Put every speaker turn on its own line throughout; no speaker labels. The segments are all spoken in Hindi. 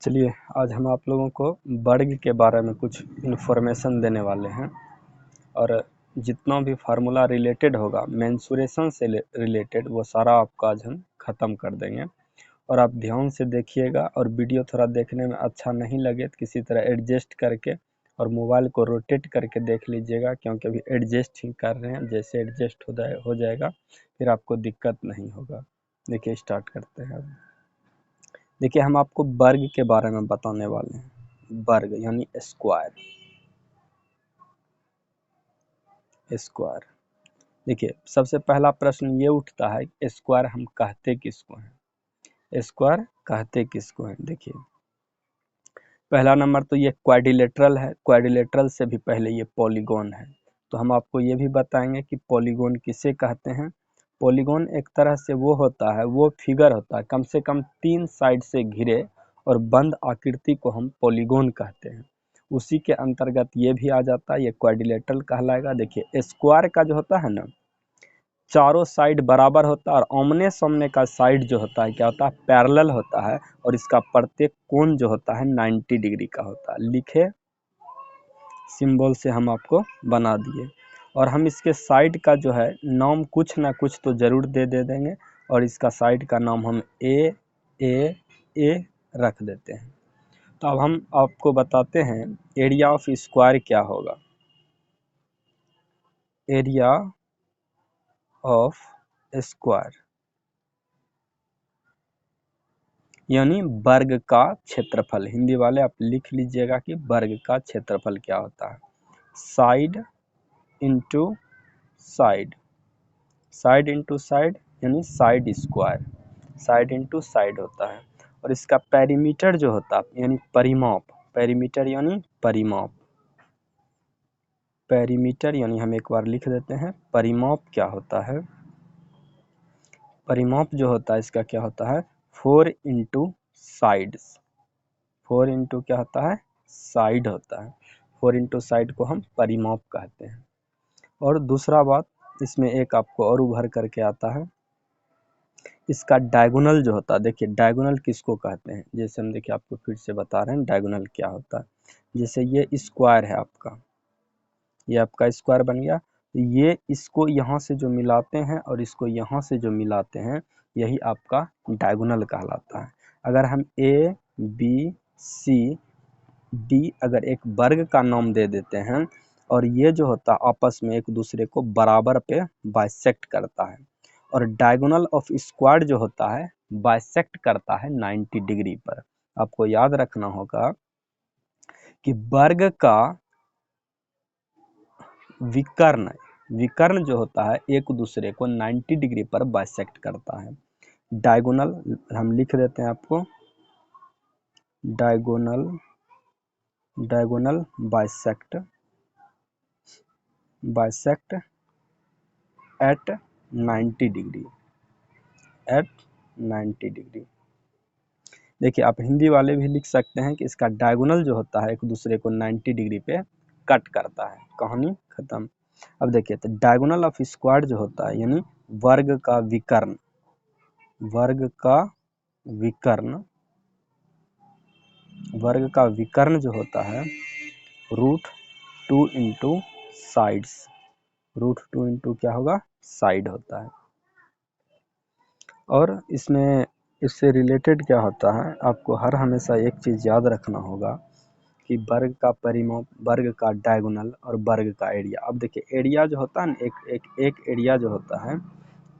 चलिए आज हम आप लोगों को वर्ग के बारे में कुछ इन्फॉर्मेशन देने वाले हैं और जितना भी फार्मूला रिलेटेड होगा मेंसुरेशन से रिलेटेड वो सारा आपका आज हम ख़त्म कर देंगे। और आप ध्यान से देखिएगा और वीडियो थोड़ा देखने में अच्छा नहीं लगे तो किसी तरह एडजस्ट करके और मोबाइल को रोटेट करके देख लीजिएगा, क्योंकि अभी एडजस्ट ही कर रहे हैं। जैसे एडजस्ट हो जाएगा फिर आपको दिक्कत नहीं होगा। देखिए स्टार्ट करते हैं। अब देखिए हम आपको वर्ग के बारे में बताने वाले हैं। वर्ग यानी स्क्वायर। स्क्वायर देखिए सबसे पहला प्रश्न ये उठता है स्क्वायर हम कहते किसको हैं? स्क्वायर कहते किसको हैं? देखिए पहला नंबर तो ये क्वाड्रिलेटरल है। क्वाड्रिलेटरल से भी पहले ये पॉलीगॉन है। तो हम आपको ये भी बताएंगे कि पॉलीगॉन किसे कहते हैं। पॉलीगॉन एक तरह से वो होता है, वो फिगर होता है कम से कम 3 साइड से घिरे और बंद आकृति को हम पॉलीगॉन कहते हैं। उसी के अंतर्गत ये भी आ जाता है, ये क्वाड्रिलेटरल कहलाएगा। देखिए स्क्वायर का जो होता है ना, चारों साइड बराबर होता है और आमने सामने का साइड जो होता है क्या होता है? पैरेलल होता है। और इसका प्रत्येक कोण जो होता है 90 डिग्री का होता है। लिखे सिंबल से हम आपको बना दिए। और हम इसके साइड का जो है नाम कुछ ना कुछ तो जरूर दे देंगे। और इसका साइड का नाम हम ए रख देते हैं। तो अब हम आपको बताते हैं एरिया ऑफ स्क्वायर क्या होगा। एरिया ऑफ स्क्वायर यानी वर्ग का क्षेत्रफल। हिंदी वाले आप लिख लीजिएगा कि वर्ग का क्षेत्रफल क्या होता है। Side into side, side into side यानी side square, side into side होता है। और इसका पेरीमीटर जो होता है यानी परिमाप, पेरीमीटर यानी परिमाप, पेरीमीटर यानी हम एक बार लिख देते हैं परिमाप क्या होता है। परिमाप जो होता है इसका क्या होता है? 4 इंटू साइड्स, 4 इंटू क्या होता है? साइड होता है। 4 इंटू साइड को हम परिमाप कहते हैं। और दूसरा बात इसमें एक आपको और उभर करके आता है, इसका डायगोनल जो होता है। देखिए डायगोनल किसको कहते हैं? जैसे हम देखिए आपको फिर से बता रहे हैं डायगोनल क्या होता है। जैसे ये स्क्वायर है आपका, ये आपका स्क्वायर बन गया। ये इसको यहाँ से जो मिलाते हैं और इसको यहाँ से जो मिलाते हैं यही आपका डायगोनल कहलाता है। अगर हम ए बी सी डी अगर एक वर्ग का नाम दे देते हैं और ये जो होता है आपस में एक दूसरे को बराबर पे बाइसेक्ट करता है। और डायगोनल ऑफ स्क्वायर जो होता है बाइसेक्ट करता है 90 डिग्री पर। आपको याद रखना होगा कि वर्ग का विकर्ण, विकर्ण जो होता है एक दूसरे को 90 डिग्री पर बाइसेक्ट करता है। डायगोनल हम लिख देते हैं आपको, diagonal, diagonal bisect, bisect at 90 degree, at 90 degree. देखिए आप हिंदी वाले भी लिख सकते हैं कि इसका डायगोनल जो होता है एक दूसरे को 90 डिग्री पे कट करता है। कहानी खत्म। अब देखिए तो डायगोनल ऑफ स्क्वायर जो होता है यानी वर्ग का विकर्ण, वर्ग का विकर्ण, वर्ग का विकर्ण जो होता है √2 इंटू साइड्स, √2 इंटू क्या होगा? साइड होता है। और इसमें इससे रिलेटेड क्या होता है आपको हर हमेशा एक चीज़ याद रखना होगा कि वर्ग का परिमाप, वर्ग का डायगोनल और वर्ग का एरिया। अब देखिए एरिया जो होता है ना, एक एरिया जो होता है,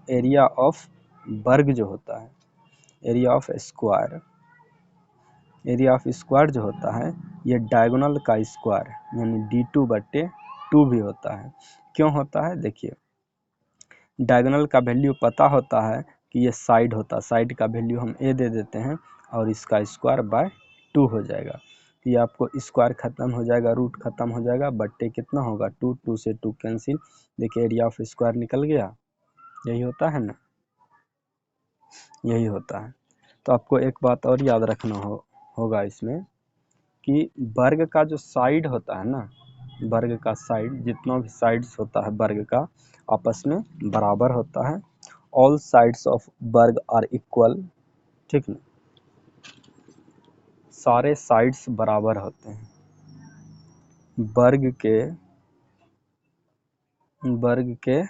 एरिया ऑफ वर्ग जो होता है, area of square, area of square जो होता है ये डायगोनल का स्क्वायर यानी d2/2 भी होता है। क्यों होता है? देखिए डायगोनल का वैल्यू पता होता है कि ये साइड होता है, साइड का वैल्यू हम a दे देते हैं और इसका स्क्वायर बाय 2 हो जाएगा। ये आपको स्क्वायर खत्म हो जाएगा, रूट खत्म हो जाएगा, बट्टे कितना होगा? 2, 2 से 2 कैंसिल। देखिए एरिया ऑफ स्क्वायर निकल गया। यही होता है ना, यही होता है। तो आपको एक बात और याद रखना होगा इसमें कि वर्ग का जो साइड होता है ना, वर्ग का साइड, जितना भी साइड्स होता है वर्ग का आपस में बराबर होता है। ऑल साइड्स ऑफ वर्ग आर इक्वल, ठीक ना, सारे साइड्स बराबर होते हैं। वर्ग के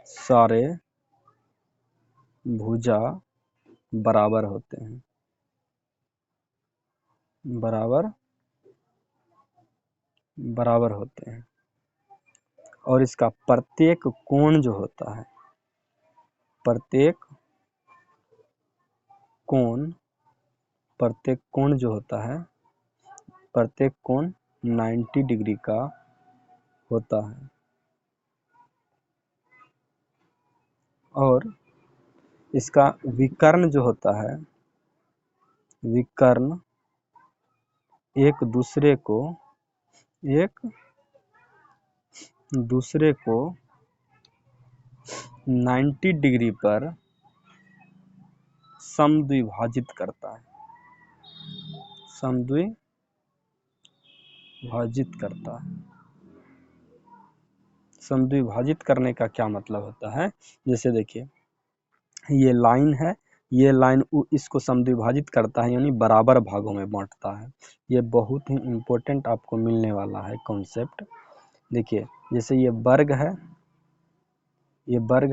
सारे भुजा बराबर होते हैं, बराबर होते हैं। और इसका प्रत्येक कोण जो होता है, प्रत्येक कोण जो होता है, प्रत्येक कोण 90 डिग्री का होता है। और इसका विकर्ण जो होता है, विकर्ण एक दूसरे को 90 डिग्री पर समद्विभाजित करता है, समद्विभाजित करता है। समद्विभाजित करने का क्या मतलब होता है, जैसे देखिए ये लाइन है, ये लाइन इसको समद्विभाजित करता है, यानी बराबर भागों में बांटता है। ये बहुत ही इम्पोर्टेंट आपको मिलने वाला है कॉन्सेप्ट। देखिए जैसे ये वर्ग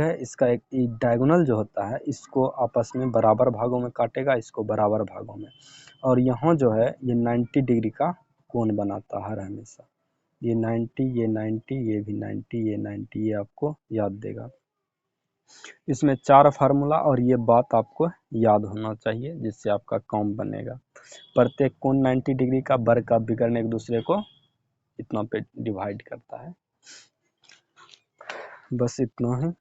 है, इसका एक डायगोनल जो होता है, इसको आपस में बराबर भागों में काटेगा, इसको बराबर भागों में। और यहाँ जो है ये 90 डिग्री का कोण बनाता है हर हमेशा। ये 90, ये 90, ये भी 90, ये 90, ये आपको याद देगा। इसमें 4 फार्मूला और ये बात आपको याद होना चाहिए, जिससे आपका काम बनेगा। प्रत्येक कोण 90 डिग्री का, वर्ग का विकर्ण एक दूसरे को इतना पे डिवाइड करता है। बस इतना ही।